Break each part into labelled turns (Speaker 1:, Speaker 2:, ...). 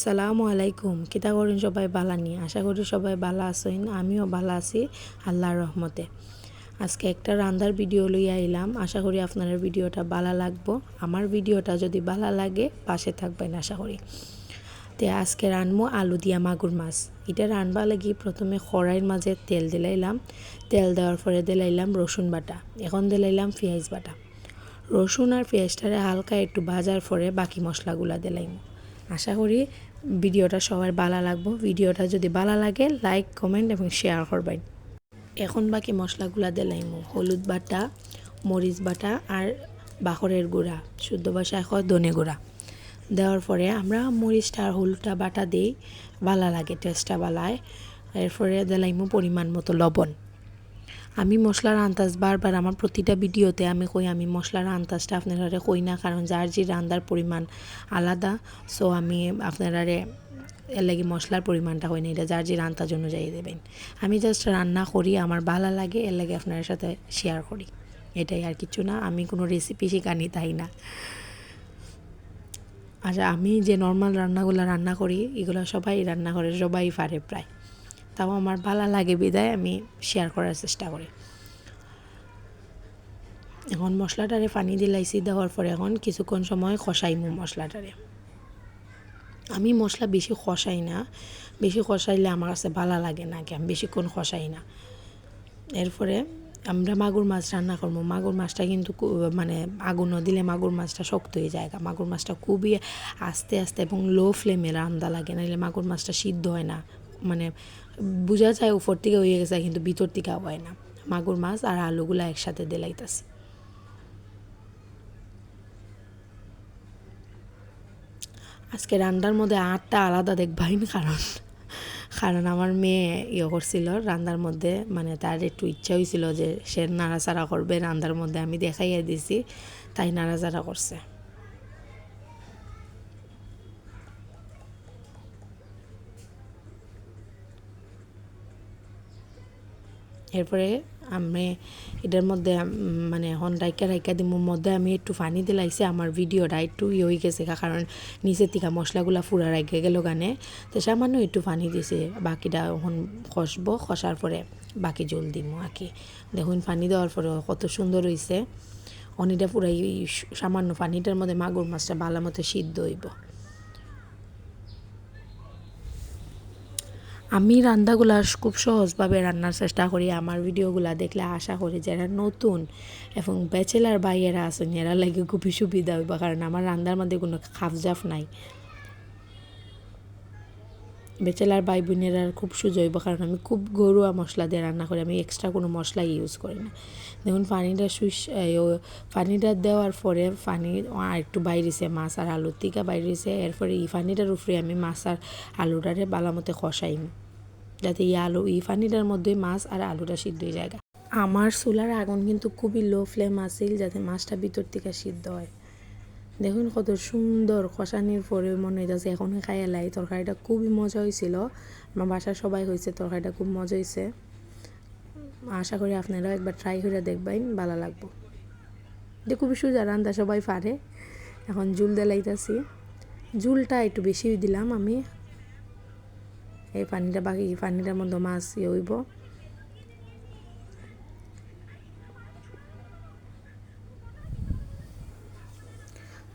Speaker 1: আসসালামু আলাইকুম। কিতা করেন সবাই বালা নিয়ে? আশা করি সবাই বালা আছেন। আমিও বালা আছি আল্লাহর রহমতে। আজকে একটা রান্নার ভিডিও লইয়া আইলাম। আশা করি আপনার ভিডিওটা বালা লাগবো। আমার ভিডিওটা যদি বালা লাগে পাশে থাকবেন আশা করি। তে আজকে রানমো আলু দিয়া মাগুর মাছ। এটা রানবা লাগি প্রথমে কড়াইয়ের মাঝে তেল দিলাইলাম। তেল দেওয়ার পরে দিলাইলাম রসুন বাটা। এখন দিলাইলাম পেঁয়াজ বাটা। রসুন আর পেঁয়াজটারে হালকা একটু ভাজার পরে বাকি মশলাগুলা দিলাইম। আশা করি ভিডিওটা সবার ভালো লাগবে। ভিডিওটা যদি ভালো লাগে লাইক কমেন্ট এবং শেয়ার করবেন। এখন বাকি মশলাগুলা দিলাইম হলুদ বাটা, মরিচ বাটা আর বাখরের গুঁড়া, শুদ্ধ ভাষায় হয় ধনে গুঁড়া। দেওয়ার পরে আমরা মরিচটা আর হলুদটা বাটা দিই, ভালো লাগে, টেস্টটা ভালায়। এরপরে দিলাইম পরিমাণ মতো লবণ। আমি মশলার আন্দাজ বারবার আমার প্রতিটা ভিডিওতে আমি কই আমি মশলার আন্দাজটা আপনারা কই না, কারণ যার যে রান্নার পরিমাণ আলাদা। সো আমি আপনারা এর লাগি মশলার পরিমাণটা হয় না, এটা যার যে রান্নার জন্য যাই দেবেন। আমি জাস্ট রান্না করি, আমার ভালো লাগে, এর লাগে আপনার সাথে শেয়ার করি, এটাই আর কিছু না। আমি কোনো রেসিপি শিখানি তাই না। আচ্ছা, আমি যে নর্মাল রান্নাগুলো রান্না করি এগুলো সবাই রান্না করে, সবাই পারে প্রায়। তাও আমার ভালো লাগে বিদায় আমি শেয়ার করার চেষ্টা করি। এখন মশলাটারে পানি দিলাইছি, দেওয়ার পরে এখন কিছুক্ষণ সময় কষাইমু মশলাটারে। আমি মশলা বেশি কষাই না, বেশি কষাইলে আমার কাছে ভালো লাগে না, আমি বেশিক্ষণ কষাই না। এরপরে আমরা মাগুর মাছ রান্না করবো। মাগুর মাছটা কিন্তু মানে আগুনও দিলে মাগুর মাছটা শক্ত হয়ে যায়। মাগুর মাছটা খুবই আস্তে আস্তে এবং লো ফ্লেমে রান্না লাগে, নাহলে মাগুর মাছটা সিদ্ধ হয় না। মানে বোঝা যায় উপর থেকে হয়ে গেছে কিন্তু ভিতর থেকে হয় না। মাগুর মাছ আর আলুগুলো একসাথে দিলাইতাছি। আজকে রান্নার মধ্যে আটটা আলাদা দেখবাইন, কারণ আমার মেয়ে করছিল রান্নার মধ্যে, মানে তার একটু ইচ্ছা হয়েছিল যে সে নাড়াচাড়া করবে রান্নার মধ্যে, আমি দেখাইয়া দিছি, তাই নাড়াচাড়া করছে। এরপরে আমি এটার মধ্যে মানে এখন রাইকা দিমুর মধ্যে আমি একটু পানি দিলাইছি। আমার ভিডিওটা একটু হয়ে গেছে কারণ নিচের থেকে মশলাগুলো ফুরা রাইখে গেল গানে, তো সামান্য একটু পানি দিছে। বাকিটা এখন কষবো, কষার পরে বাকি জল দিমু আর কি। দেখুন পানি দেওয়ার পরে কত সুন্দর হয়েছে। অনিটা পুরাই সামান্য পানিটার মধ্যে মাগুর মাছটা ভালো মতো সিদ্ধ হইব। আমি রান্নাগুলা খুব সহজভাবে রান্নার চেষ্টা করি। আমার ভিডিওগুলো দেখলে আশা করি যারা নতুন এবং ব্যাচেলার ভাইয়েরা আছেন এরা লাগে খুবই সুবিধা হইব, কারণ আমার রান্নার মধ্যে কোনো খাফজাফ নাই। ব্যাচেলার ভাই বোনেরা খুব সুযোগ হইব, কারণ আমি খুব ঘরোয়া মশলা দিয়ে রান্না করি, আমি এক্সট্রা কোনো মশলা ইউজ করি না। দেখুন পানিটা দেওয়ার পরে পানি আর একটু বাইরেছে, মাছ আর আলুর থেকে বাইরেছে। এরপরে এই পানিটার উপরে আমি মাছ আর আলুটারে ভালো মতো কষাইম, যাতে এই পানিটার মধ্যে মাছ আর আলুটা সিদ্ধ হয়ে যায়। আমার চুলার আগুন কিন্তু খুবই লো ফ্লেম আছিল, যাতে মাছটা ভিতর থেকে সিদ্ধ হয়। দেখুন কত সুন্দর কষানির পরে মনে হইতেছে এখন খাইয়া লাই। তরকারিটা খুবই মজা হয়েছিল, আমার বাসার সবাই হয়েছে, তরকারিটা খুব মজা হয়েছে। আশা করি আপনারাও একবার ট্রাই করে দেখবেন, ভালো লাগবো। এটা খুবই সোজা রান্না, সবাই পারে। এখন জুল দিলাইতেছি, জুলটা একটু বেশি দিলাম আমি। এই পানিটা বাকি পানিটার মধ্যে মাছ হইব।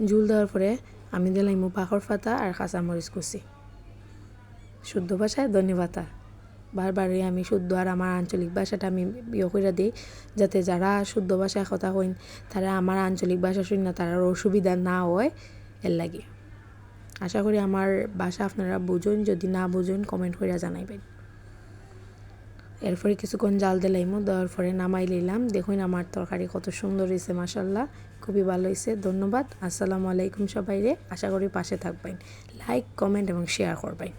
Speaker 1: জুল দেওয়ার পরে আমি দিলাম পাখর পাতা আর কাঁচামরিচ কুচি, শুদ্ধ ভাষায় ধনে পাতা। বারবারই আমি শুদ্ধ আর আমার আঞ্চলিক ভাষাটা আমি করে দিই, যাতে যারা শুদ্ধ ভাষায় কথা কইন তারা আমার আঞ্চলিক ভাষা শুনি না, তারা অসুবিধা না হয়, এর লাগে। আশা করি আমার ভাষা আপনারা বুঝুন, যদি না বুঝুন কমেন্ট করে জানাইবেন। এরপরে কিছুক্ষণ জাল দিলাইমো, দেওয়ার পরে নামাই নিলাম। দেখুন আমার তরকারি কত সুন্দর হয়েছে, মাশাআল্লাহ, খুবই ভালো হয়েছে। ধন্যবাদ। আসসালামু আলাইকুম সবাইরে। আশা করি পাশে থাকবেন, লাইক কমেন্ট এবং শেয়ার করবেন।